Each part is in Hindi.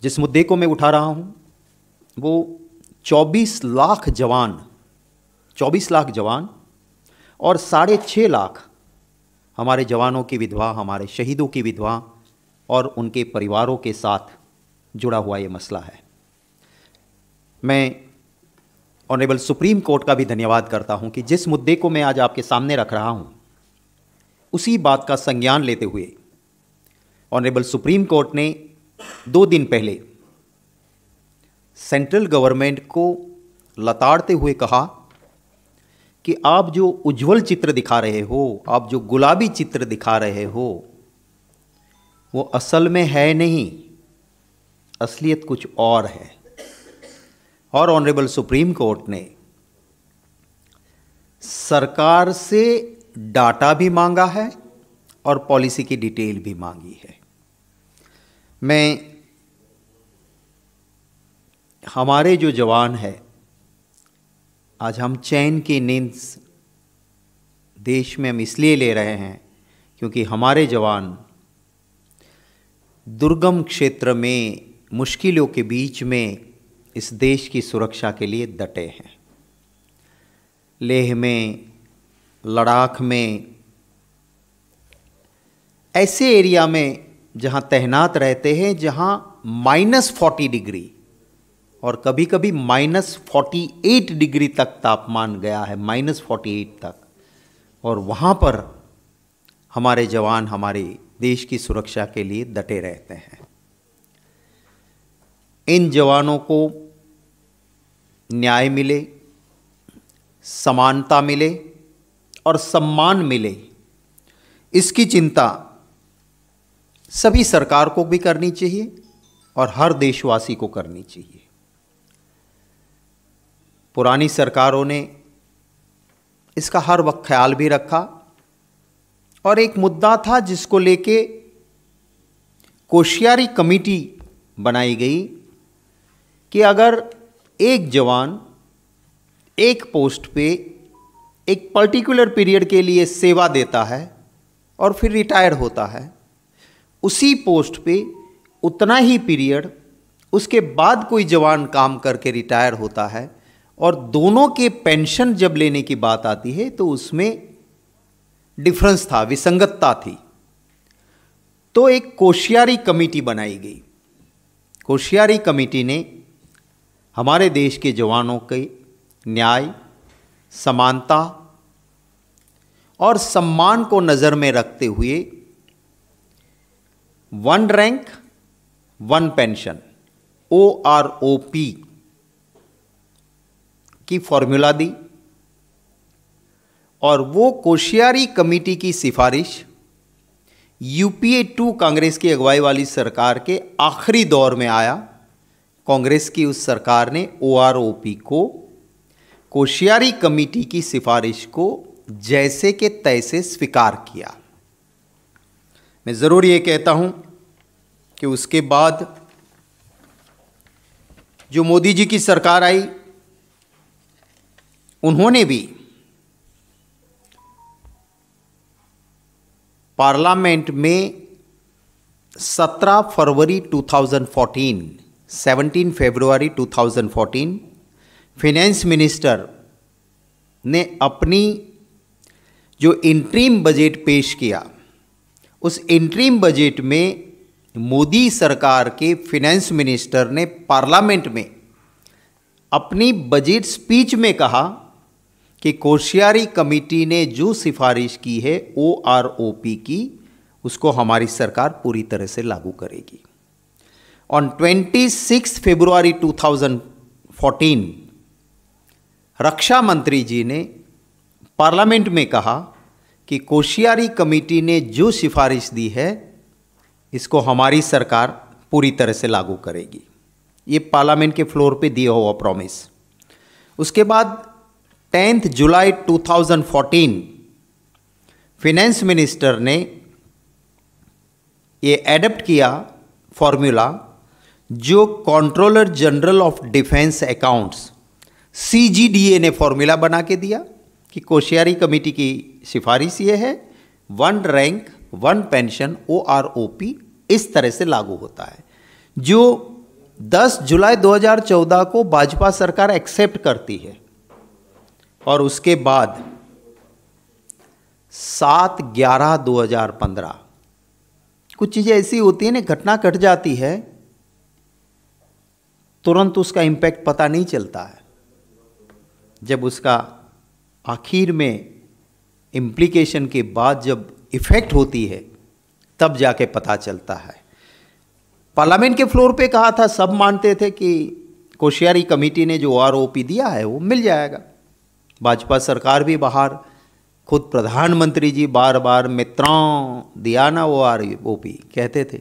जिस मुद्दे को मैं उठा रहा हूँ वो 24 लाख जवान और 6.5 लाख हमारे जवानों की विधवा, हमारे शहीदों की विधवा और उनके परिवारों के साथ जुड़ा हुआ ये मसला है। मैं ऑनरेबल सुप्रीम कोर्ट का भी धन्यवाद करता हूं कि जिस मुद्दे को मैं आज आपके सामने रख रहा हूं उसी बात का संज्ञान लेते हुए ऑनरेबल सुप्रीम कोर्ट ने 2 दिन पहले सेंट्रल गवर्नमेंट को लताड़ते हुए कहा कि आप जो उज्जवल चित्र दिखा रहे हो, आप जो गुलाबी चित्र दिखा रहे हो, वो असल में है नहीं, असलियत कुछ और है। और ऑनरेबल सुप्रीम कोर्ट ने सरकार से डाटा भी मांगा है और पॉलिसी की डिटेल भी मांगी है। मैं हमारे जो जवान हैं, आज हम चैन की नींद देश में हम इसलिए ले रहे हैं क्योंकि हमारे जवान दुर्गम क्षेत्र में, मुश्किलों के बीच में इस देश की सुरक्षा के लिए डटे हैं। लेह में, लद्दाख में, ऐसे एरिया में जहां तैनात रहते हैं जहां -40 डिग्री और कभी कभी -48 डिग्री तक तापमान गया है, -48 तक, और वहाँ पर हमारे जवान हमारे देश की सुरक्षा के लिए डटे रहते हैं। इन जवानों को न्याय मिले, समानता मिले और सम्मान मिले, इसकी चिंता सभी सरकार को भी करनी चाहिए और हर देशवासी को करनी चाहिए। पुरानी सरकारों ने इसका हर वक्त ख्याल भी रखा और एक मुद्दा था जिसको लेके कोश्यारी कमेटी बनाई गई कि अगर एक जवान एक पोस्ट पे एक पर्टिकुलर पीरियड के लिए सेवा देता है और फिर रिटायर होता है, उसी पोस्ट पे उतना ही पीरियड उसके बाद कोई जवान काम करके रिटायर होता है और दोनों के पेंशन जब लेने की बात आती है तो उसमें डिफरेंस था, विसंगतता थी। तो एक कोश्यारी कमेटी बनाई गई। कोश्यारी कमेटी ने हमारे देश के जवानों के न्याय, समानता और सम्मान को नज़र में रखते हुए 1 रैंक 1 पेंशन OROP की फॉर्मूला दी और वो कोश्यारी कमेटी की सिफारिश UPA 2 कांग्रेस की अगुवाई वाली सरकार के आखिरी दौर में आया। कांग्रेस की उस सरकार ने OROP को, कोश्यारी कमेटी की सिफारिश को जैसे के तैसे स्वीकार किया। मैं ज़रूर ये कहता हूँ कि उसके बाद जो मोदी जी की सरकार आई, उन्होंने भी पार्लियामेंट में 17 फरवरी 2014, 17 फरवरी 2014 फाइनेंस मिनिस्टर ने अपनी जो इंटरिम बजट पेश किया, उस इंटरिम बजट में मोदी सरकार के फाइनेंस मिनिस्टर ने पार्लियामेंट में अपनी बजट स्पीच में कहा कि कोश्यारी कमेटी ने जो सिफारिश की है OROP की, उसको हमारी सरकार पूरी तरह से लागू करेगी। ऑन 26 फरवरी 2014 रक्षा मंत्री जी ने पार्लियामेंट में कहा कि कोश्यारी कमेटी ने जो सिफारिश दी है इसको हमारी सरकार पूरी तरह से लागू करेगी। ये पार्लियामेंट के फ्लोर पे दिया हुआ प्रॉमिस। उसके बाद 10 जुलाई 2014 फाइनेंस मिनिस्टर ने ये एडप्ट किया फॉर्मूला जो controller general of defence accounts CGDA ने फॉर्मूला बना के दिया कि कोश्यारी कमेटी की सिफारिश ये है 1 रैंक 1 पेंशन OROP इस तरह से लागू होता है। जो 10 जुलाई 2014 को भाजपा सरकार एक्सेप्ट करती है और उसके बाद 7/11/2015 कुछ चीज़ें ऐसी होती हैं ना, घटना घट जाती है, तुरंत उसका इम्पैक्ट पता नहीं चलता है। जब उसका आखिर में इम्प्लीकेशन के बाद जब इफेक्ट होती है तब जाके पता चलता है। पार्लियामेंट के फ्लोर पे कहा था, सब मानते थे कि कोश्यारी कमेटी ने जो आरओपी दिया है वो मिल जाएगा। भाजपा सरकार भी बाहर, खुद प्रधानमंत्री जी बार बार मित्रों दिया ना वो आरओपी कहते थे।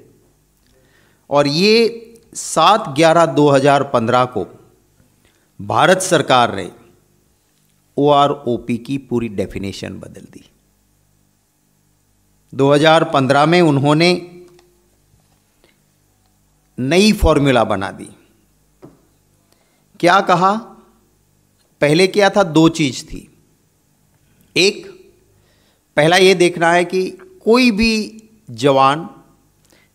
और ये 7/11/2015 को भारत सरकार ने ओआरओपी की पूरी डेफिनेशन बदल दी। 2015 में उन्होंने नई फॉर्मूला बना दी। क्या कहा? पहले क्या था, दो चीज थी। एक, पहला ये देखना है कि कोई भी जवान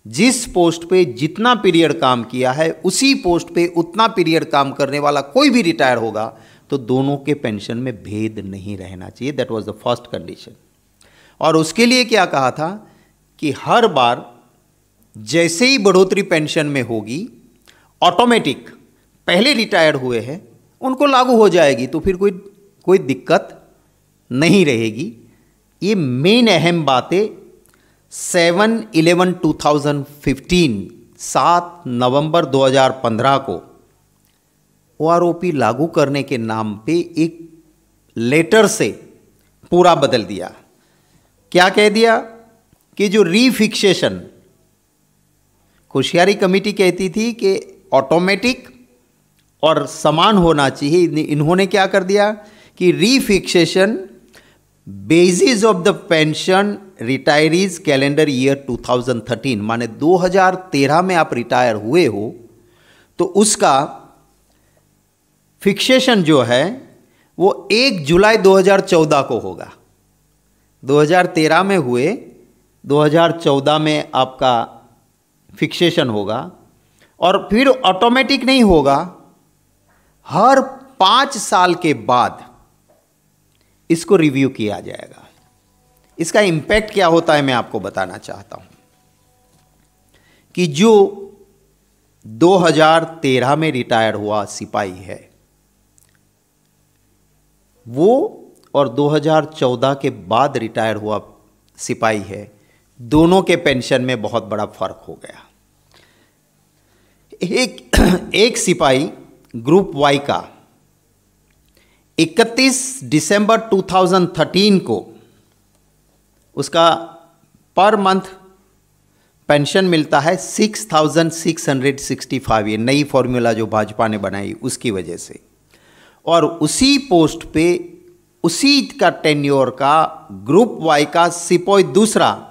जिस पोस्ट पे जितना पीरियड काम किया है उसी पोस्ट पे उतना पीरियड काम करने वाला कोई भी रिटायर होगा तो दोनों के पेंशन में भेद नहीं रहना चाहिए। That was the first condition. और उसके लिए क्या कहा था कि हर बार जैसे ही बढ़ोतरी पेंशन में होगी ऑटोमेटिक पहले रिटायर्ड हुए हैं उनको लागू हो जाएगी, तो फिर कोई दिक्कत नहीं रहेगी। ये मेन अहम बातें 7/11/2015 7 नवंबर 2015 को ओआरओपी लागू करने के नाम पे एक लेटर से पूरा बदल दिया। क्या कह दिया कि जो रीफिक्सेशन, कोश्यारी कमेटी कहती थी कि ऑटोमेटिक और समान होना चाहिए, इन्होंने क्या कर दिया कि refixation basis of the pension retirees calendar year 2013, माने 2013 में आप रिटायर हुए हो तो उसका फिक्सेशन जो है वो 1 जुलाई 2014 को होगा। 2013 में हुए 2014 में आपका फिक्सेशन होगा और फिर ऑटोमेटिक नहीं होगा, हर 5 साल के बाद इसको रिव्यू किया जाएगा। इसका इंपैक्ट क्या होता है मैं आपको बताना चाहता हूं कि जो 2013 में रिटायर हुआ सिपाही है वो और 2014 के बाद रिटायर हुआ सिपाही है, दोनों के पेंशन में बहुत बड़ा फर्क हो गया। एक सिपाही ग्रुप वाई का 31 दिसंबर 2013 को उसका पर मंथ पेंशन मिलता है 6,665। ये नई फॉर्मूला जो भाजपा ने बनाई उसकी वजह से। और उसी पोस्ट पे उसी का टेन्योर का ग्रुप वाई का सिपाही दूसरा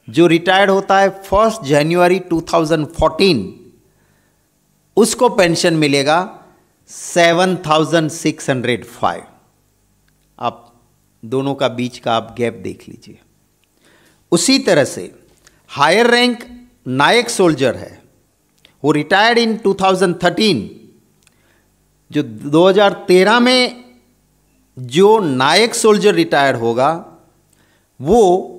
जो रिटायर्ड होता है 1 जनवरी 2014, उसको पेंशन मिलेगा 7,605। आप दोनों का बीच का आप गैप देख लीजिए। उसी तरह से हायर रैंक नायक सोल्जर है, वो रिटायर्ड इन 2013। जो 2013 में जो नायक सोल्जर रिटायर्ड होगा वो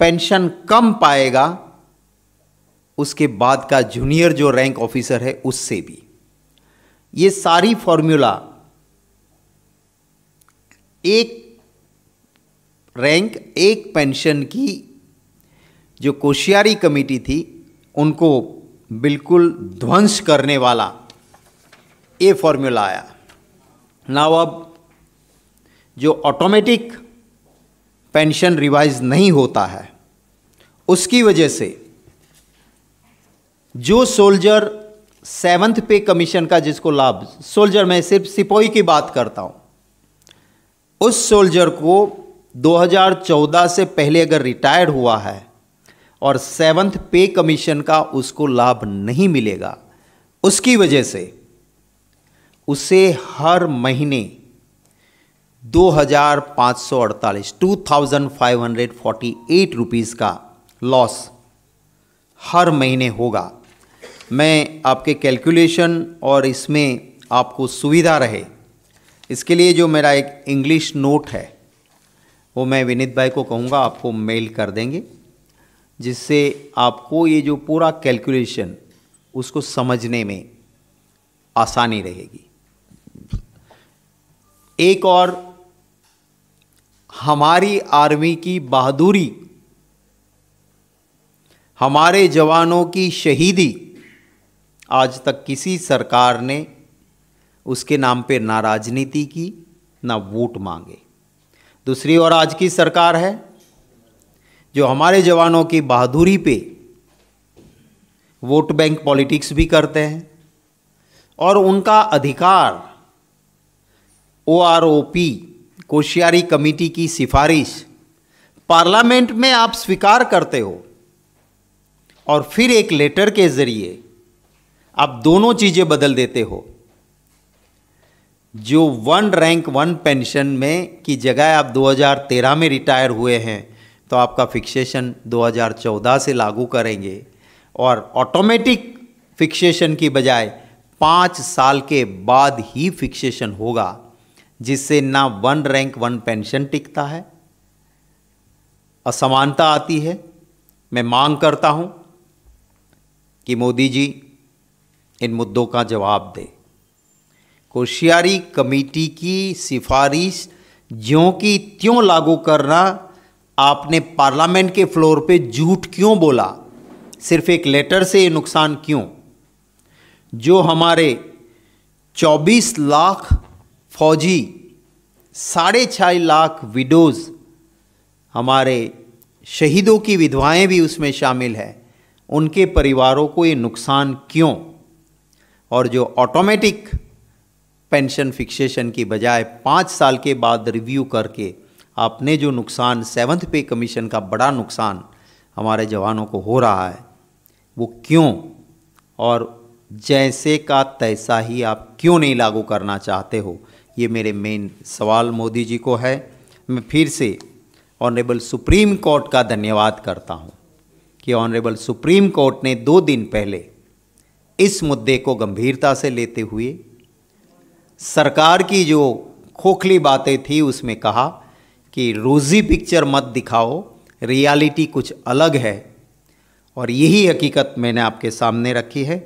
पेंशन कम पाएगा उसके बाद का जूनियर जो रैंक ऑफिसर है उससे भी। ये सारी फॉर्मूला एक रैंक एक पेंशन की जो कोश्यारी कमेटी थी उनको बिल्कुल ध्वंस करने वाला ये फॉर्मूला आया। नाउ अब जो ऑटोमेटिक पेंशन रिवाइज नहीं होता है उसकी वजह से जो सोल्जर 7th पे कमीशन का जिसको लाभ, सोल्जर में सिर्फ सिपाही की बात करता हूं, उस सोल्जर को 2014 से पहले अगर रिटायर्ड हुआ है और 7th पे कमीशन का उसको लाभ नहीं मिलेगा, उसकी वजह से उसे हर महीने 2,548 रुपीज़ का लॉस हर महीने होगा। मैं आपके कैलकुलेशन और इसमें आपको सुविधा रहे, इसके लिए जो मेरा एक इंग्लिश नोट है वो मैं विनीत भाई को कहूँगा आपको मेल कर देंगे, जिससे आपको ये जो पूरा कैलकुलेशन उसको समझने में आसानी रहेगी। एक और हमारी आर्मी की बहादुरी, हमारे जवानों की शहीदी, आज तक किसी सरकार ने उसके नाम पे ना राजनीति की ना वोट मांगे। दूसरी ओर आज की सरकार है जो हमारे जवानों की बहादुरी पे वोट बैंक पॉलिटिक्स भी करते हैं और उनका अधिकार OROP कोश्यारी कमेटी की सिफारिश पार्लियामेंट में आप स्वीकार करते हो और फिर एक लेटर के जरिए आप दोनों चीजें बदल देते हो। जो 1 रैंक 1 पेंशन में की जगह आप 2013 में रिटायर हुए हैं तो आपका फिक्सेशन 2014 से लागू करेंगे और ऑटोमेटिक फिक्सेशन की बजाय 5 साल के बाद ही फिक्सेशन होगा, जिससे ना 1 रैंक 1 पेंशन टिकता है, असमानता आती है। मैं मांग करता हूं कि मोदी जी इन मुद्दों का जवाब दें। कोश्यारी कमेटी की सिफारिश ज्यों की त्यों लागू करना, आपने पार्लियामेंट के फ्लोर पे झूठ क्यों बोला? सिर्फ एक लेटर से ये नुकसान क्यों? जो हमारे 24 लाख फौजी, 6.5 लाख विडोज़, हमारे शहीदों की विधवाएं भी उसमें शामिल हैं, उनके परिवारों को ये नुकसान क्यों? और जो ऑटोमेटिक पेंशन फिक्सेशन की बजाय 5 साल के बाद रिव्यू करके आपने जो नुकसान 7th पे कमीशन का बड़ा नुकसान हमारे जवानों को हो रहा है वो क्यों? और जैसे का तैसा ही आप क्यों नहीं लागू करना चाहते हो? ये मेरे मेन सवाल मोदी जी को है। मैं फिर से ऑनरेबल सुप्रीम कोर्ट का धन्यवाद करता हूँ कि ऑनरेबल सुप्रीम कोर्ट ने 2 दिन पहले इस मुद्दे को गंभीरता से लेते हुए सरकार की जो खोखली बातें थी उसमें कहा कि रोज़ी पिक्चर मत दिखाओ, रियलिटी कुछ अलग है, और यही हकीकत मैंने आपके सामने रखी है।